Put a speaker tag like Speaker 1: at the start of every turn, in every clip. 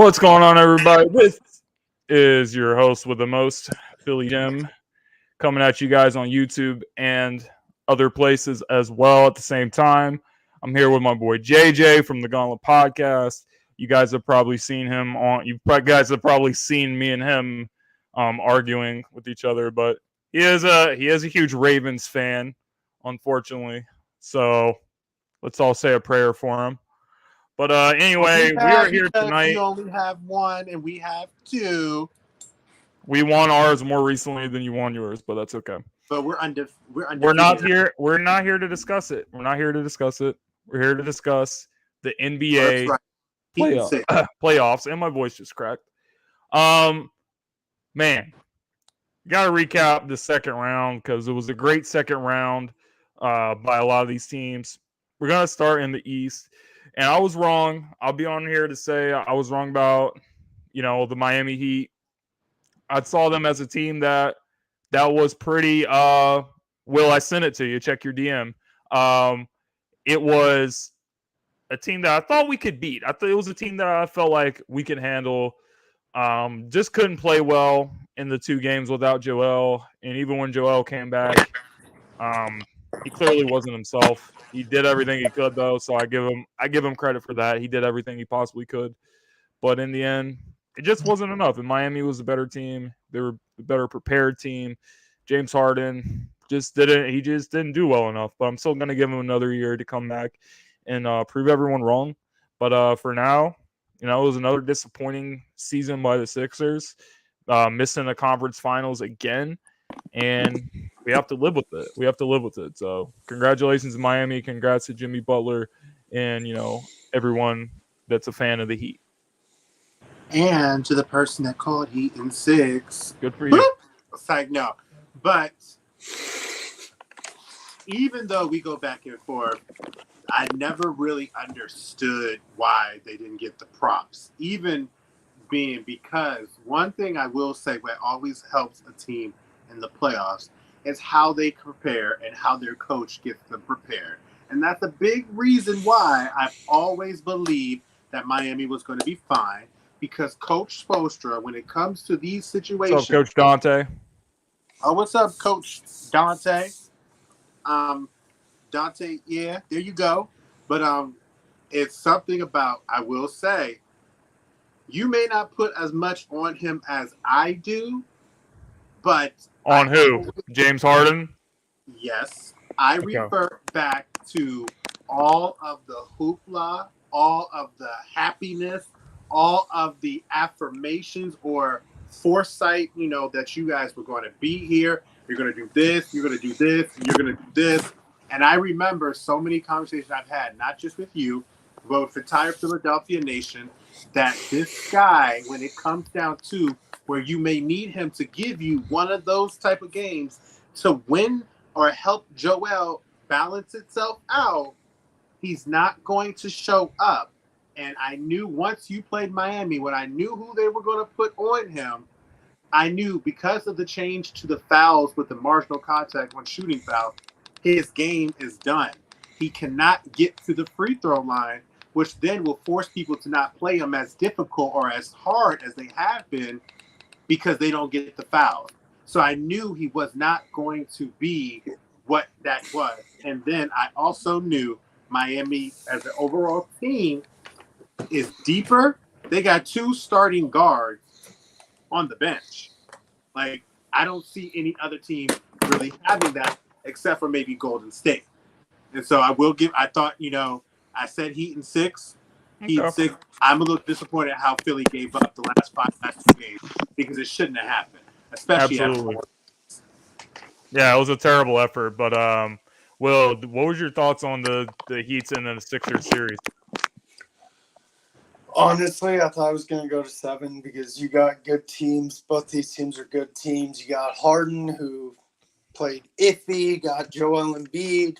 Speaker 1: What's going on, everybody? This is your host with the most, Philly Jim, coming at you guys on YouTube and other places as well at the same time. I'm here with my boy JJ from the Gauntlet Podcast. You guys have probably seen him on. You guys have probably seen me and him arguing with each other, but he is a huge Ravens fan, unfortunately. So let's all say a prayer for him. But anyway, we are here tonight.
Speaker 2: We only have one, and we have two.
Speaker 1: We won ours more recently than you won yours, but that's okay.
Speaker 2: But we're undefeated.
Speaker 1: We're not here. We're not here to discuss it. We're not here to discuss it. We're here to discuss the NBA playoffs. And my voice just cracked. Man, got to recap the second round because it was a great second round by a lot of these teams. We're gonna start in the East. And I was wrong. I'll be on here to say I was wrong about, the Miami Heat. I saw them as a team that was pretty Will, I sent it to you. Check your DM. It was a team that I thought we could beat. I thought it was a team that I felt like we could handle. Just couldn't play well in the two games without Joel. And even when Joel came back, he clearly wasn't himself. He did everything he could, though, so I give him credit for that. He did everything he possibly could. But in the end, it just wasn't enough. And Miami was a better team. They were a better prepared team. James Harden just didn't do well enough. But I'm still going to give him another year to come back and prove everyone wrong. But for now, it was another disappointing season by the Sixers, missing the conference finals again. And we have to live with it. So congratulations to Miami. Congrats to Jimmy Butler and, everyone that's a fan of the Heat.
Speaker 2: And to the person that called Heat in 6.
Speaker 1: Good for you.
Speaker 2: It's like, no. But even though we go back and forth, I never really understood why they didn't get the props. Even because one thing I will say what always helps a team in the playoffs is how they prepare and how their coach gets them prepared. And that's a big reason why I've always believed that Miami was going to be fine, because Coach Spoelstra, when it comes to these situations...
Speaker 1: What's up, Coach Dante?
Speaker 2: Oh, what's up, Coach Dante? Dante, yeah, there you go. But it's something about, I will say, you may not put as much on him as I do, but...
Speaker 1: On who? James Harden?
Speaker 2: Yes. I refer back to all of the hoopla, all of the happiness, all of the affirmations or foresight, that you guys were going to be here. You're going to do this, you're going to do this, and you're going to do this. And I remember so many conversations I've had, not just with you, but with the entire Philadelphia nation, that this guy, when it comes down to where you may need him to give you one of those type of games to win or help Joel balance itself out, he's not going to show up. And I knew once you played Miami, when I knew who they were going to put on him, I knew because of the change to the fouls with the marginal contact when shooting foul, his game is done. He cannot get to the free throw line, which then will force people to not play him as difficult or as hard as they have been, because they don't get the foul. So I knew he was not going to be what that was. And then I also knew Miami as an overall team is deeper. They got 2 starting guards on the bench. Like, I don't see any other team really having that except for maybe Golden State. And so I thought, I said Heat in 6. Heat in 6. I'm a little disappointed how Philly gave up the last 2 games, because it shouldn't have happened, especially
Speaker 1: Absolutely. Yeah, it was a terrible effort. But Will, what was your thoughts on the Heats and the Sixers series?
Speaker 3: Honestly, I thought I was going to go to 7 because you got good teams. Both these teams are good teams. You got Harden, who played iffy. You got Joel Embiid.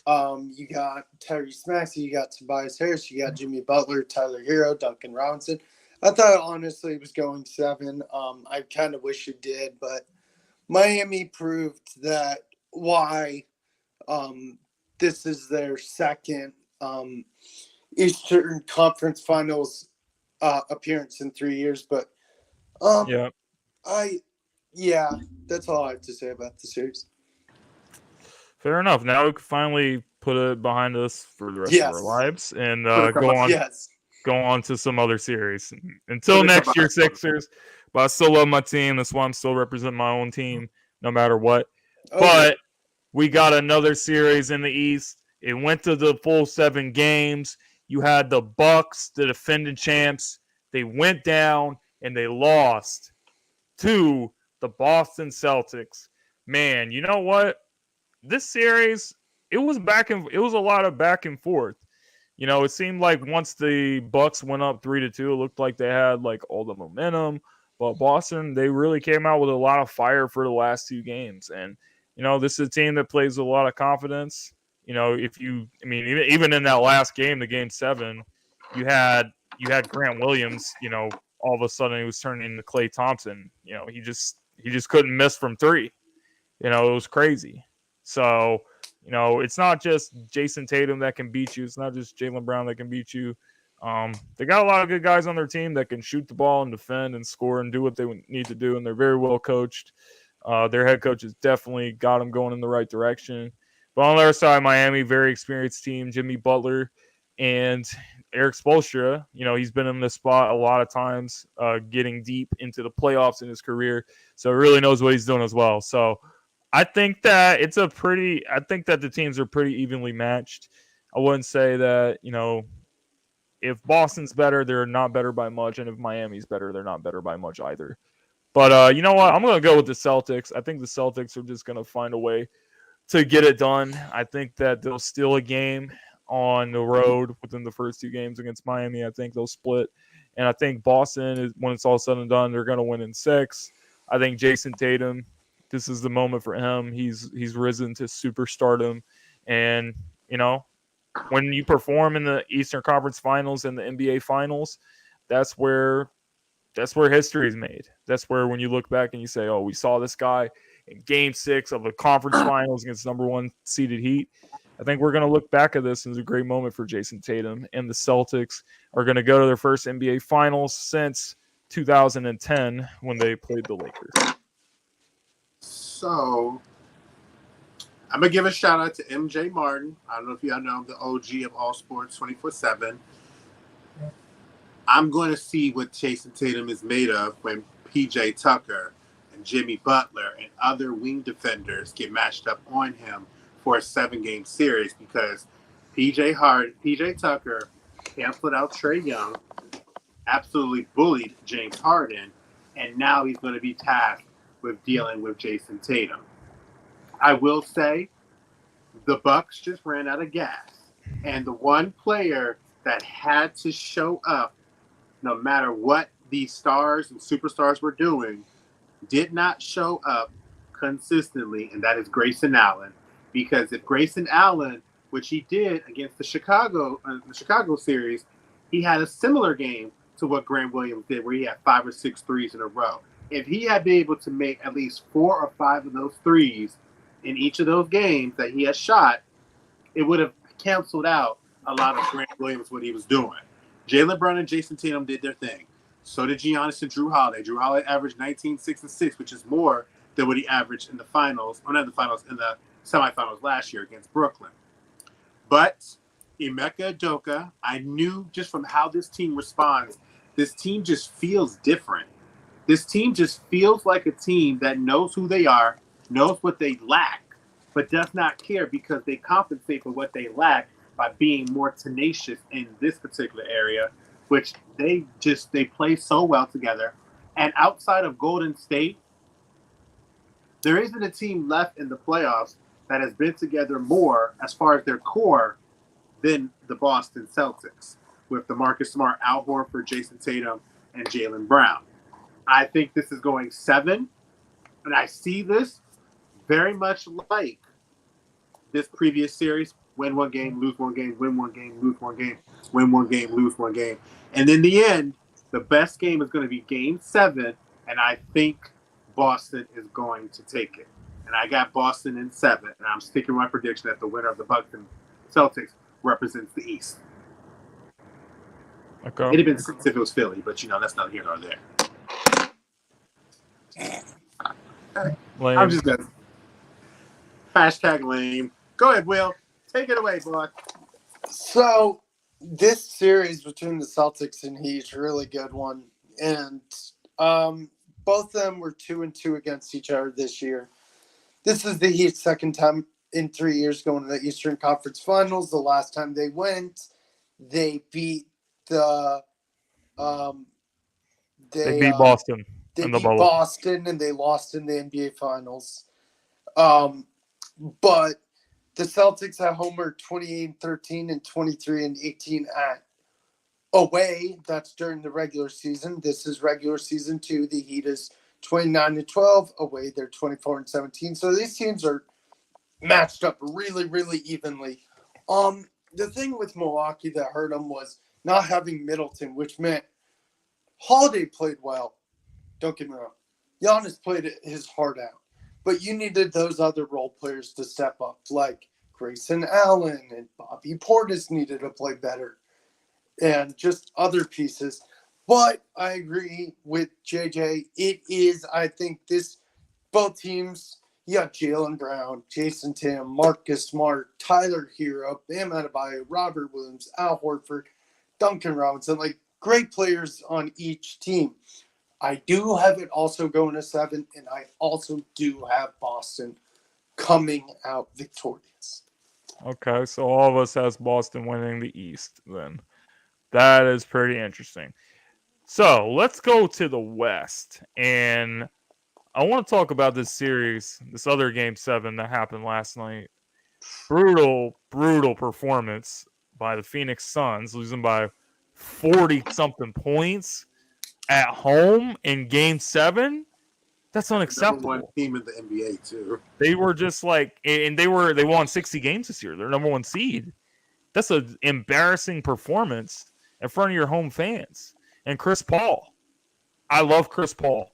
Speaker 3: You got Tyrese Maxey, you got Tobias Harris, you got Jimmy Butler, Tyler Hero, Duncan Robinson. I thought, honestly, it was going 7. I kind of wish it did, but Miami proved that why this is their second Eastern Conference Finals appearance in 3 years. But that's all I have to say about the series.
Speaker 1: Fair enough. Now we can finally put it behind us for the rest of our lives and go on to some other series. Until next year, Sixers. But I still love my team. That's why I'm still representing my own team no matter what. Okay. But we got another series in the East. It went to the full 7 games. You had the Bucks, the defending champs. They went down and they lost to the Boston Celtics. Man, you know what? This series, it was a lot of back and forth. You know, it seemed like once the Bucks went up 3-2, it looked like they had like all the momentum. But Boston, they really came out with a lot of fire for the last 2 games. And, you know, this is a team that plays with a lot of confidence. You know, even in that last game, the game 7, you had Grant Williams, you know, all of a sudden he was turning into Klay Thompson. You know, he just couldn't miss from 3. You know, it was crazy. So, you know, it's not just Jayson Tatum that can beat you. It's not just Jaylen Brown that can beat you. They got a lot of good guys on their team that can shoot the ball and defend and score and do what they need to do, and they're very well coached. Their head coach has definitely got them going in the right direction. But on the other side, Miami, very experienced team, Jimmy Butler and Eric Spoelstra. You know, he's been in this spot a lot of times, getting deep into the playoffs in his career. So he really knows what he's doing as well. So I think that the teams are pretty evenly matched. I wouldn't say that, you know, if Boston's better, they're not better by much. And if Miami's better, they're not better by much either. But you know what? I'm going to go with the Celtics. I think the Celtics are just going to find a way to get it done. I think that they'll steal a game on the road within the first 2 games against Miami. I think they'll split. And I think Boston, when it's all said and done, they're going to win in 6. I think Jayson Tatum, this is the moment for him. He's risen to superstardom. And, you know, when you perform in the Eastern Conference Finals and the NBA Finals, that's where history is made. That's where when you look back and you say, oh, we saw this guy in Game 6 of the conference finals against number 1 seeded Heat. I think we're going to look back at this as a great moment for Jayson Tatum. And the Celtics are going to go to their first NBA Finals since 2010 when they played the Lakers.
Speaker 2: So, I'm going to give a shout out to MJ Martin. I don't know if y'all know him, the OG of All Sports 24/7. I'm going to see what Jayson Tatum is made of when PJ Tucker and Jimmy Butler and other wing defenders get matched up on him for a 7-game series, because PJ Tucker canceled out Trae Young, absolutely bullied James Harden, and now he's going to be tasked with dealing with Jayson Tatum. I will say the Bucks just ran out of gas, and the one player that had to show up no matter what these stars and superstars were doing did not show up consistently, and that is Grayson Allen. Because if Grayson Allen, which he did against the Chicago series, he had a similar game to what Grant Williams did, where he had 5 or 6 threes in a row. If he had been able to make at least 4 or 5 of those threes in each of those games that he has shot, it would have canceled out a lot of Grant Williams, what he was doing. Jaylen Brown and Jayson Tatum did their thing. So did Giannis and Drew Holiday. Drew Holiday averaged 19, 6, and 6, which is more than what he averaged in the finals, or not in the finals, in the semifinals last year against Brooklyn. But Emeka Udoka, I knew just from how this team responds, this team just feels different. This team just feels like a team that knows who they are, knows what they lack, but does not care because they compensate for what they lack by being more tenacious in this particular area, which they play so well together. And outside of Golden State, there isn't a team left in the playoffs that has been together more as far as their core than the Boston Celtics, with DeMarcus Smart, Al Horford, Jayson Tatum, and Jaylen Brown. I think this is going 7, and I see this very much like this previous series: win 1 game, lose 1 game, win 1 game, lose 1 game, win 1 game, lose 1 game. And in the end, the best game is going to be Game 7, and I think Boston is going to take it. And I got Boston in 7, and I'm sticking with my prediction that the winner of the Bucks and Celtics represents the East.
Speaker 1: Okay.
Speaker 2: It'd have been 6 if it was Philly, but that's not here nor there.
Speaker 1: Lame.
Speaker 2: I'm just gonna hashtag lame. Go ahead, Will. Take it away, boy.
Speaker 3: So this series between the Celtics and Heat is a really good one, and both of them were 2-2 against each other this year. This is the Heat's second time in 3 years going to the Eastern Conference Finals. The last time they went, they beat the
Speaker 1: they beat Boston.
Speaker 3: They
Speaker 1: in the
Speaker 3: beat
Speaker 1: bubble.
Speaker 3: Boston and they lost in the NBA Finals. But the Celtics at home are 28-13 and 23-18 at away. That's during the regular season. This is regular season 2. The Heat is 29-12 away. They're 24-17. So these teams are matched up really, really evenly. The thing with Milwaukee that hurt them was not having Middleton, which meant Holiday played well. Don't get me wrong. Giannis played his heart out. But you needed those other role players to step up, like Grayson Allen and Bobby Portis needed to play better, and just other pieces. But I agree with JJ. It is, I think, both teams, you got Jaylen Brown, Jayson Tatum, Marcus Smart, Tyler Hero, Bam Adebayo, Robert Williams, Al Horford, Duncan Robinson, like great players on each team. I do have it also going to 7, and I also do have Boston coming out victorious.
Speaker 1: Okay, so all of us has Boston winning the East then. That is pretty interesting. So let's go to the West, and I want to talk about this series, this other Game 7 that happened last night. Brutal performance by the Phoenix Suns, losing by 40-something points at home in Game 7. That's unacceptable.
Speaker 2: Number 1 team in the NBA too.
Speaker 1: They were just like, and they won 60 games this year. They're number 1 seed. That's an embarrassing performance in front of your home fans. And Chris Paul, I love Chris Paul,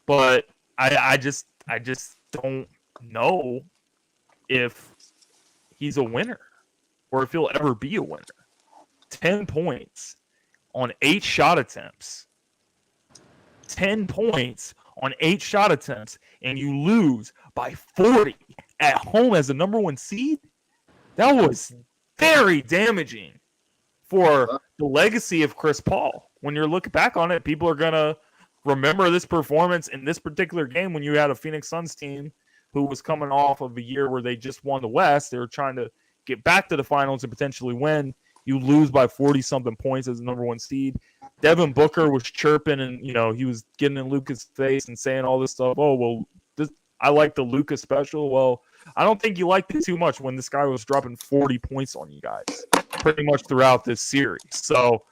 Speaker 1: but I just don't know if he's a winner or if he'll ever be a winner. 10 points on 8 shot attempts. 10 points on 8 shot attempts, and you lose by 40 at home as the number 1 seed? That was very damaging for the legacy of Chris Paul. When you're looking back on it, people are going to remember this performance in this particular game when you had a Phoenix Suns team who was coming off of a year where they just won the West. They were trying to get back to the finals and potentially win. You lose by 40-something points as the number 1 seed. Devin Booker was chirping, and he was getting in Luka's face and saying all this stuff. Oh, well, I like the Luka special. Well, I don't think you liked it too much when this guy was dropping 40 points on you guys pretty much throughout this series. So,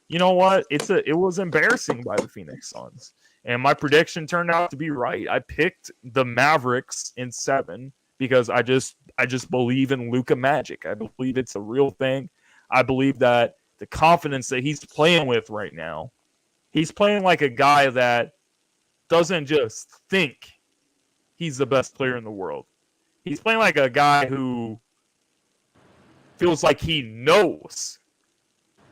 Speaker 1: you know what? It was embarrassing by the Phoenix Suns. And my prediction turned out to be right. I picked the Mavericks in 7 because I just believe in Luka magic. I believe it's a real thing. I believe that the confidence that he's playing with right now, he's playing like a guy that doesn't just think he's the best player in the world. He's playing like a guy who feels like he knows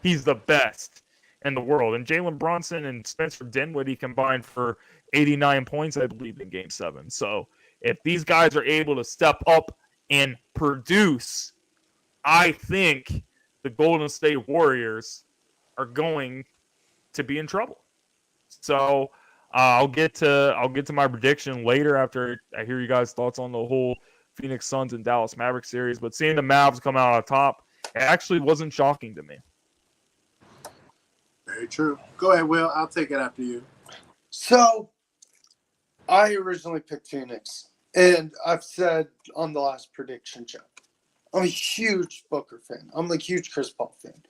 Speaker 1: he's the best in the world. And Jalen Brunson and Spencer Dinwiddie combined for 89 points, I believe, in Game 7. So if these guys are able to step up and produce, I think the Golden State Warriors are going to be in trouble. So I'll get to my prediction later after I hear you guys' thoughts on the whole Phoenix Suns and Dallas Mavericks series. But seeing the Mavs come out on top, it actually wasn't shocking to me.
Speaker 2: Very true. Go ahead, Will. I'll take it after you.
Speaker 3: So I originally picked Phoenix, and I've said on the last prediction show, I'm a huge Booker fan. I'm a huge Chris Paul fan.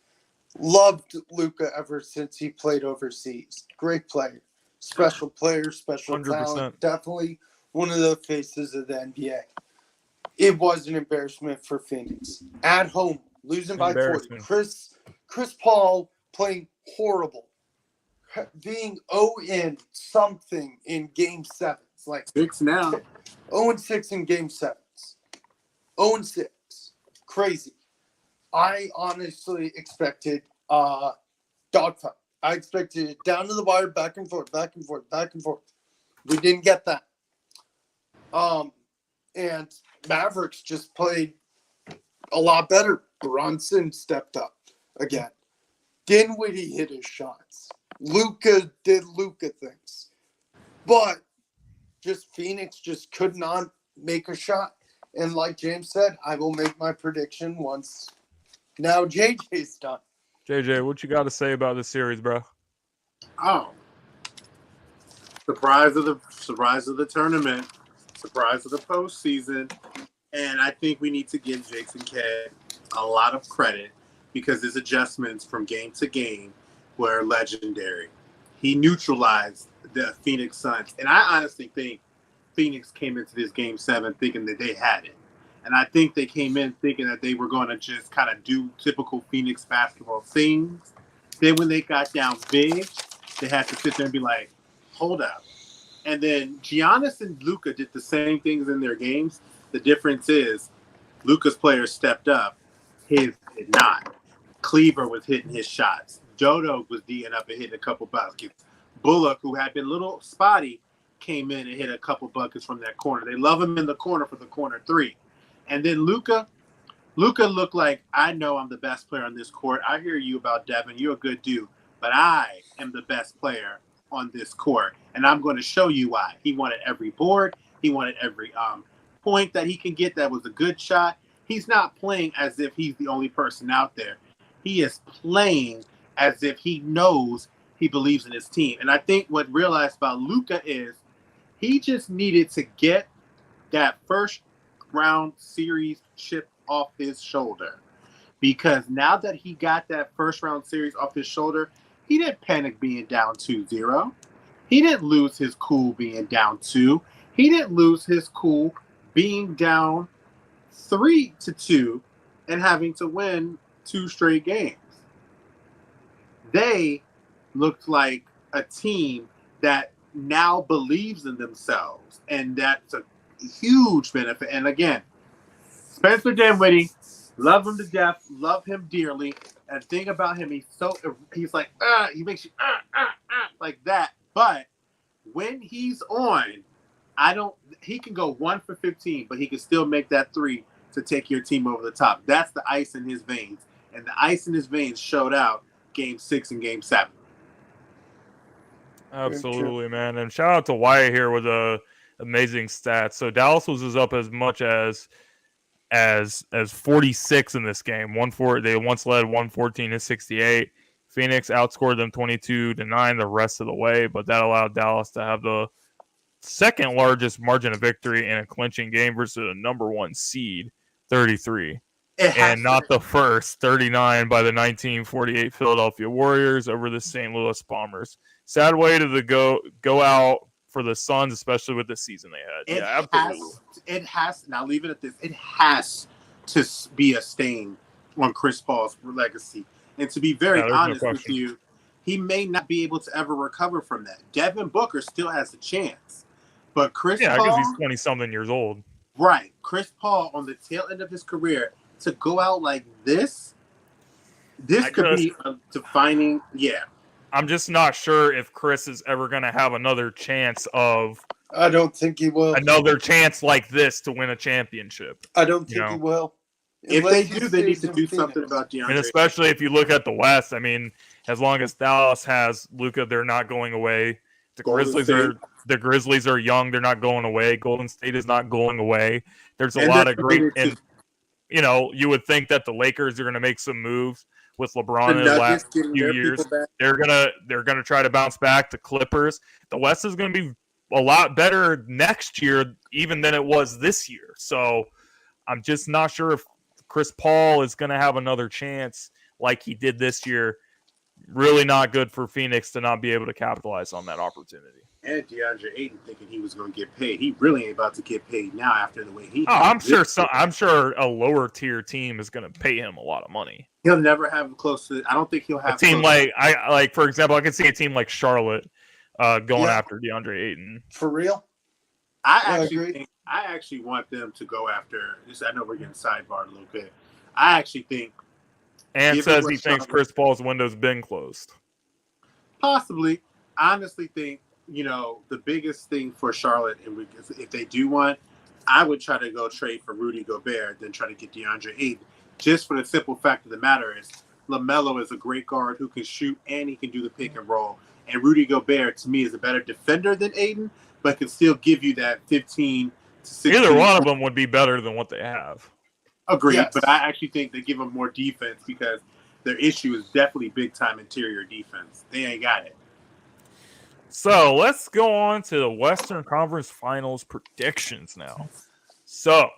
Speaker 3: Loved Luka ever since he played overseas. Great player. Special player, special
Speaker 1: 100%.
Speaker 3: talent. Definitely one of the faces of the NBA. It was an embarrassment for Phoenix. At home, losing by 40. Chris Paul playing horrible. Being 0-something in Game 7s. Like
Speaker 2: 6 now.
Speaker 3: 0-6 in Game 7s. 0-6. Crazy. I honestly expected dogfight. I expected it down to the wire, back and forth, back and forth, back and forth. We didn't get that. And Mavericks just played a lot better. Brunson stepped up again. Dinwiddie hit his shots. Luka did Luka things. But Phoenix just could not make a shot. And like James said, I will make my prediction once now JJ's done.
Speaker 1: JJ, what you got to say about this series, bro?
Speaker 2: Oh, surprise of the tournament, surprise of the postseason, and I think we need to give Jason Kidd a lot of credit because his adjustments from game to game were legendary. He neutralized the Phoenix Suns, and I honestly think Phoenix came into this game 7 thinking that they had it. And I think they came in thinking that they were going to just kind of do typical Phoenix basketball things. Then when they got down big, they had to sit there and be like, hold up. And then Giannis and Luka did the same things in their games. The difference is Luka's players stepped up. His did not. Cleaver was hitting his shots. Dodo was D'ing up and hitting a couple baskets. Bullock, who had been a little spotty, came in and hit a couple buckets from that corner. They love him in the corner for the corner three. And then Luka looked like, I know I'm the best player on this court. I hear you about Devin. You're a good dude. But I am the best player on this court. And I'm going to show you why. He wanted every board. He wanted every point that he can get that was a good shot. He's not playing as if he's the only person out there. He is playing as if he knows he believes in his team. And I think what realized about Luka is he just needed to get that first round series chip off his shoulder, because now that he got that first round series off his shoulder, he didn't panic being down 2-0. He didn't lose his cool being down 2. He didn't lose his cool being down 3-2 and having to win 2 straight games. They looked like a team that now believes in themselves, and that's a huge benefit. And again, Spencer Dinwiddie, love him to death, love him dearly. And the thing about him, he's like, he makes you like that. But when he's on, he can go 1 for 15, but he can still make that 3 to take your team over the top. That's the ice in his veins. And the ice in his veins showed out game 6 and game 7.
Speaker 1: Absolutely, man. And shout out to Wyatt here with a amazing stats. So Dallas was up as much as 46 in this game. They once led 114-68. Phoenix outscored them 22-9 the rest of the way, but that allowed Dallas to have the second largest margin of victory in a clinching game versus a number 1 seed, 33. And not the first, 39 by the 1948 Philadelphia Warriors over the St. Louis Bombers. Sad way to go out for the Suns, especially with the season they had. Absolutely.
Speaker 2: It has, now leave it at this, it has to be a stain on Chris Paul's legacy. And to be very honest with you, he may not be able to ever recover from that. Devin Booker still has a chance. But Chris Paul...
Speaker 1: because he's 20-something years old.
Speaker 2: Right. Chris Paul, on the tail end of his career, to go out like this could be a defining... Yeah.
Speaker 1: I'm just not sure if Chris is ever going to have another chance of...
Speaker 3: I don't think he will.
Speaker 1: Another chance like this to win a championship.
Speaker 3: I don't think he will.
Speaker 2: If they do, they need to do something about DeAndre.
Speaker 1: And especially if you look at the West, I mean, as long as Dallas has Luka, they're not going away. The Grizzlies are young, they're not going away. Golden State is not going away. There's a lot of great, and you would think that the Lakers are going to make some moves with LeBron in the last few years. They're gonna try to bounce back. The Clippers. The West is going to be a lot better next year, even than it was this year. So I'm just not sure if Chris Paul is going to have another chance like he did this year. Really not good for Phoenix to not be able to capitalize on that opportunity.
Speaker 2: And DeAndre Ayton thinking he was going to get paid. He really ain't about to get paid now after the way he.
Speaker 1: I'm sure a lower tier team is going to pay him a lot of money.
Speaker 2: He'll never have close to. I don't think he'll have
Speaker 1: a team for example, I can see a team like Charlotte going after DeAndre Ayton.
Speaker 3: For real?
Speaker 2: I actually want them to go after this. I know we're getting sidebarred a little bit. I actually think.
Speaker 1: And says he thinks Chris Paul's window's been closed.
Speaker 2: Possibly. I honestly think, the biggest thing for Charlotte, if they do want, I would try to go trade for Rudy Gobert than try to get DeAndre Ayton. Just for the simple fact of the matter is, LaMelo is a great guard who can shoot and he can do the pick and roll. And Rudy Gobert, to me, is a better defender than Ayton, but can still give you that 15 to 16.
Speaker 1: Either one of them would be better than what they have.
Speaker 2: Agreed,
Speaker 3: Yes.
Speaker 2: but I actually think they give them more defense because their issue is definitely big-time interior defense. They ain't got it.
Speaker 1: So let's go on to the Western Conference Finals predictions now. So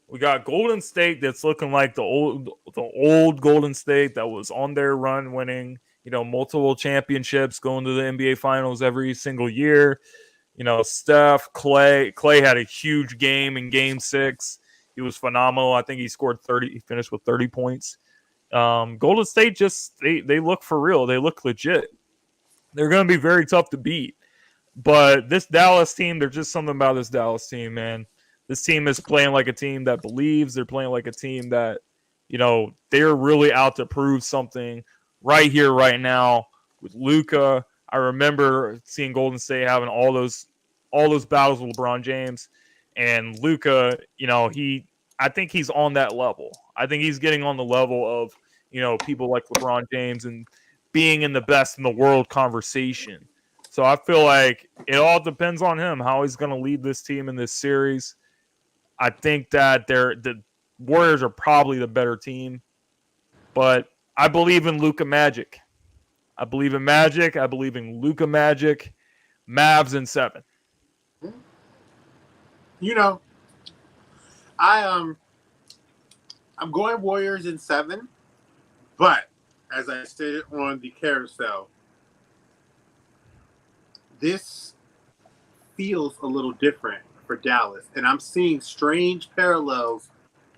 Speaker 1: we got Golden State that's looking like the old Golden State that was on their run, winning multiple championships, going to the NBA Finals every single year. Steph, Clay had a huge game in Game 6. He was phenomenal. I think he scored 30. He finished with 30 points. Golden State they look for real. They look legit. They're going to be very tough to beat. But this Dallas team, there's just something about this Dallas team, man. This team is playing like a team that believes. They're playing like a team that, they're really out to prove something right here, right now with Luka. I remember seeing Golden State having all those battles with LeBron James. And Luka, I think he's on that level. I think he's getting on the level of, people like LeBron James and being in the best in the world conversation. So I feel like it all depends on him, how he's going to lead this team in this series. I think that the Warriors are probably the better team, but I believe in Luka Magic. I believe in Magic. I believe in Luka Magic. Mavs in 7.
Speaker 2: I'm going Warriors in 7, but as I stated on the carousel, this feels a little different for Dallas, and I'm seeing strange parallels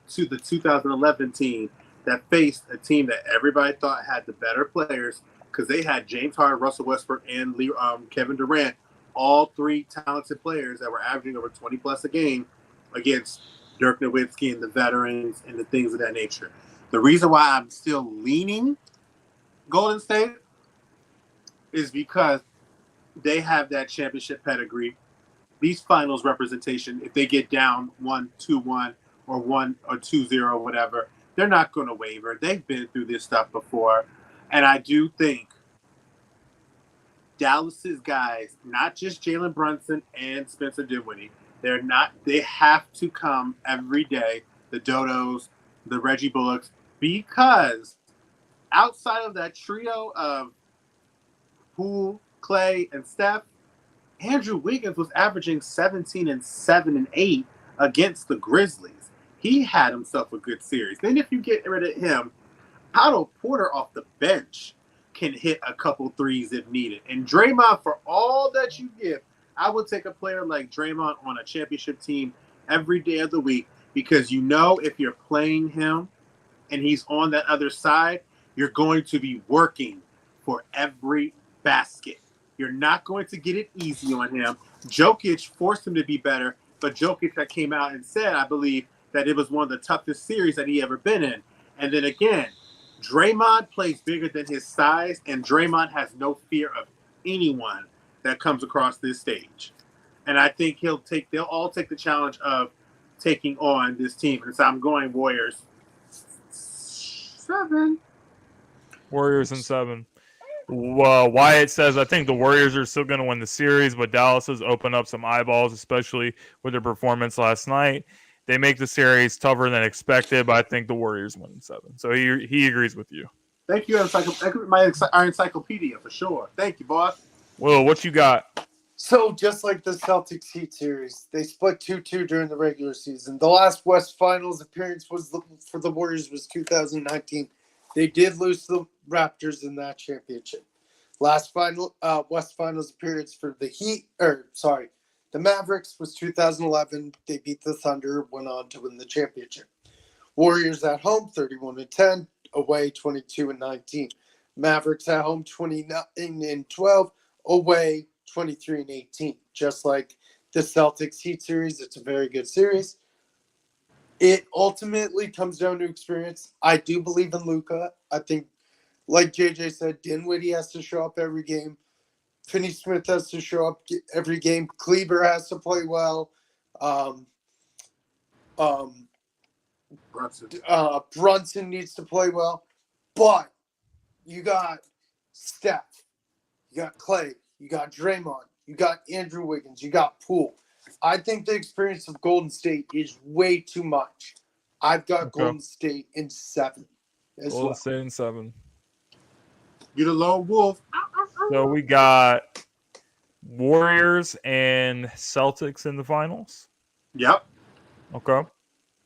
Speaker 2: to the 2011 team that faced a team that everybody thought had the better players because they had James Harden, Russell Westbrook, and Kevin Durant, all three talented players that were averaging over 20 plus a game against Dirk Nowitzki and the veterans and the things of that nature. The reason why I'm still leaning Golden State is because they have that championship pedigree. These finals representation, if they get down 1-2-1 or 1 or 2-0, whatever, they're not going to waver. They've been through this stuff before. And I do think Dallas's guys, not just Jalen Brunson and Spencer Dinwiddie, they have to come every day, the Dodos, the Reggie Bullocks, because outside of that trio of Poole, Clay, and Steph, Andrew Wiggins was averaging 17 and 7 and 8 against the Grizzlies. He had himself a good series. Then if you get rid of him, Otto Porter off the bench can hit a couple threes if needed. And Draymond, for all that you give, I would take a player like Draymond on a championship team every day of the week because if you're playing him and he's on that other side, you're going to be working for every basket. You're not going to get it easy on him. Jokic forced him to be better, but Jokic that came out and said, I believe, that it was one of the toughest series that he ever been in. And then again, Draymond plays bigger than his size, and Draymond has no fear of anyone that comes across this stage. And I think they'll all take the challenge of taking on this team. And so I'm going Warriors 7.
Speaker 1: Warriors in 7. Wyatt says, I think the Warriors are still going to win the series, but Dallas has opened up some eyeballs, especially with their performance last night. They make the series tougher than expected, but I think the Warriors win in 7. So he agrees with you.
Speaker 2: Thank you, our encyclopedia, for sure. Thank you, boss.
Speaker 1: Will, what you got?
Speaker 3: So just like the Celtics Heat series, they split 2-2 during the regular season. The last West Finals appearance for the Warriors was 2019. They did lose to the Raptors in that championship. Last West Finals appearance for the Mavericks was 2011. They beat the Thunder, went on to win the championship. Warriors at home, 31-10, away 22-19. Mavericks at home, 29-12, away 23-18. Just like the Celtics Heat series, it's a very good series. It ultimately comes down to experience. I do believe in Luka. I think, like JJ said, Dinwiddie has to show up every game. Finney-Smith has to show up every game. Kleber has to play well. Brunson needs to play well. But you got Steph, you got Clay, you got Draymond, you got Andrew Wiggins, you got Poole. I think the experience of Golden State is way too much. I've got Golden State in 7 as
Speaker 1: Golden
Speaker 3: well.
Speaker 1: State in 7.
Speaker 2: You're the lone wolf.
Speaker 1: So we got Warriors and Celtics in the finals.
Speaker 2: Yep.
Speaker 1: Okay.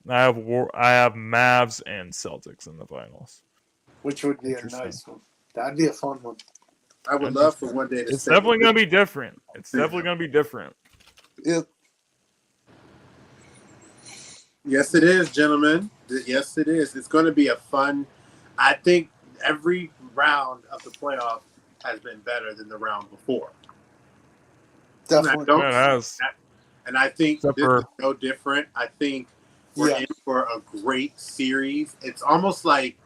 Speaker 1: I have Mavs and Celtics in the finals.
Speaker 3: Which would be a nice one. That'd be a fun one.
Speaker 2: I would love for one day to
Speaker 1: It's definitely going to be different. It's definitely going to be different.
Speaker 3: Yeah.
Speaker 2: Yes, it is, gentlemen. Yes, it is. It's going to be a fun. I think every round of the playoff has been better than the round before.
Speaker 3: Definitely.
Speaker 2: And I think this is no different. I think we're in for a great series. It's almost like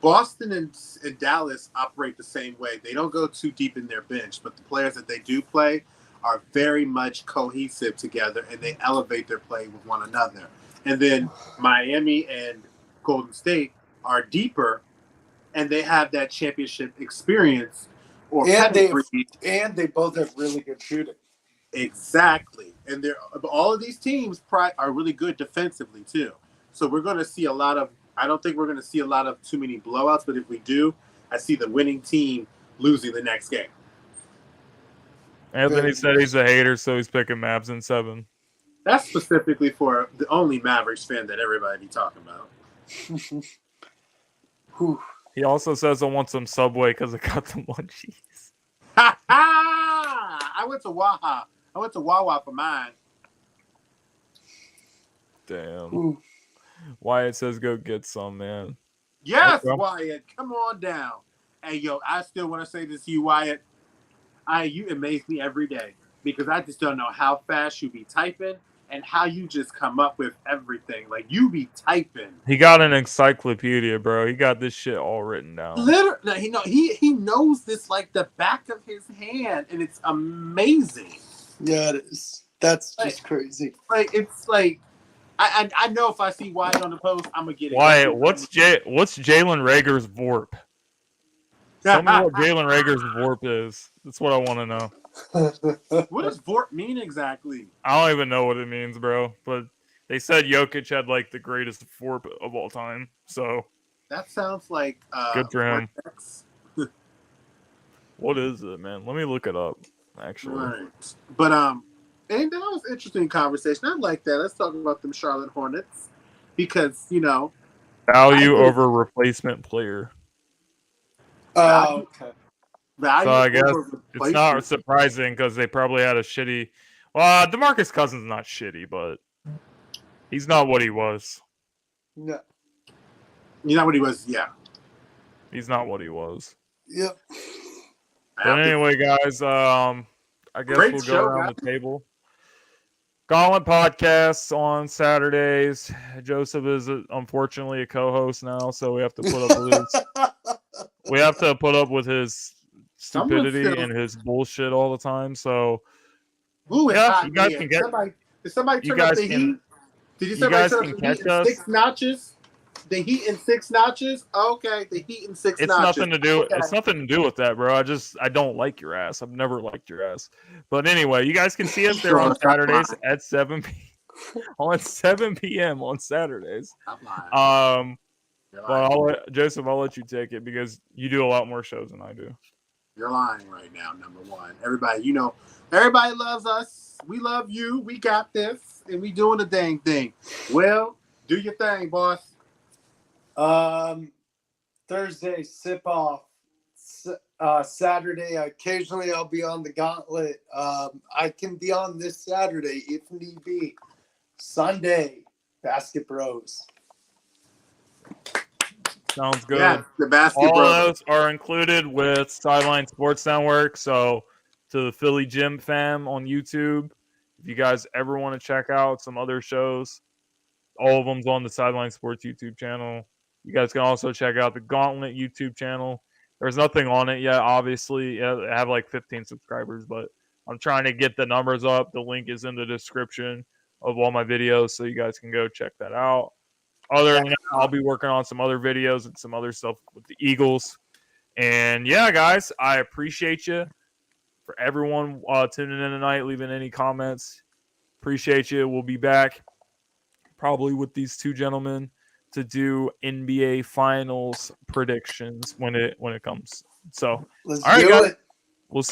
Speaker 2: Boston and Dallas operate the same way. They don't go too deep in their bench, but the players that they do play are very much cohesive together, and they elevate their play with one another. And then Miami and Golden State are deeper, and they have that championship experience.
Speaker 3: And they both have really good shooting.
Speaker 2: Exactly. And all of these teams are really good defensively, too. So we're going to see a lot of – I don't think we're going to see a lot of too many blowouts, but if we do, I see the winning team losing the next game.
Speaker 1: Anthony said he's a hater, so he's picking Mavs in 7.
Speaker 2: That's specifically for the only Mavericks fan that everybody be talking about.
Speaker 1: He also says I want some Subway because I got the munchies.
Speaker 2: Ha ha! I went to Wawa for mine.
Speaker 1: Damn.
Speaker 3: Ooh.
Speaker 1: Wyatt says go get some, man.
Speaker 2: Yes, okay. Wyatt. Come on down. Hey, yo, I still want to say this to you, Wyatt. You amaze me every day because I just don't know how fast you be typing and how you just come up with everything. Like, you be typing.
Speaker 1: He got an encyclopedia, bro. He got this shit all written down.
Speaker 2: Literally, he knows this like the back of his hand, and it's amazing.
Speaker 3: Yeah, it is. That's just crazy.
Speaker 2: Like, it's like, I know if I see Wyatt on the post, I'm going to get it.
Speaker 1: Wyatt, what's Jalen Reagor's VORP? Tell me what Jalen Reagor's VORP is. That's what I want to know.
Speaker 2: What does VORP mean exactly?
Speaker 1: I don't even know what it means, bro. But they said Jokic had like the greatest VORP of all time. So
Speaker 2: that sounds like
Speaker 1: good for him. What is it, man? Let me look it up. Actually,
Speaker 2: right. But and that was an interesting conversation. I like that. Let's talk about them Charlotte Hornets because
Speaker 1: value over replacement player.
Speaker 3: Okay.
Speaker 1: So I guess it's not surprising because they probably had a shitty. Well, DeMarcus Cousins is not shitty, but he's not what he was.
Speaker 3: No.
Speaker 2: He's not what he was. Yeah.
Speaker 1: He's not what he was.
Speaker 3: Yep.
Speaker 1: But anyway, guys, I guess we'll go around the table. Gauntlet Podcast on Saturdays. Joseph is unfortunately a co-host now, so we have to put up with his stupidity and his bullshit all the time. So,
Speaker 2: you guys
Speaker 1: can get.
Speaker 2: Did somebody turn up the heat? Did you say somebody turn up the heat in 6 notches? The heat in 6 notches? Okay, the heat in 6 notches.
Speaker 1: It's nothing to do with that, bro. I don't like your ass. I've never liked your ass. But anyway, you guys can see us there on Saturdays at 7 p.m. on Saturdays. But Joseph, I'll let you take it because you do a lot more shows than I do.
Speaker 2: You're lying right now, number one. Everybody, everybody loves us. We love you. We got this. And we doing the dang thing. Well, do your thing, boss.
Speaker 3: Thursday, sip off. Saturday, occasionally I'll be on the Gauntlet. I can be on this Saturday if need be. Sunday, Basket Bros.
Speaker 1: Sounds good.
Speaker 2: Yeah, the Basket
Speaker 1: All
Speaker 2: Bros.
Speaker 1: of those are included with Sideline Sports Network. So to the Philly Gym fam on YouTube, if you guys ever want to check out some other shows, all of them's on the Sideline Sports YouTube channel. You guys can also check out the Gauntlet YouTube channel. There's nothing on it yet, obviously. I have like 15 subscribers, but I'm trying to get the numbers up. The link is in the description of all my videos, so you guys can go check that out. Other than that, I'll be working on some other videos and some other stuff with the Eagles. And yeah, guys, I appreciate you. For everyone tuning in tonight, leaving any comments, appreciate you. We'll be back probably with these two gentlemen to do NBA Finals predictions when it comes. So,
Speaker 3: Let's
Speaker 1: all right,
Speaker 3: do
Speaker 1: guys,
Speaker 3: it.
Speaker 1: we'll see.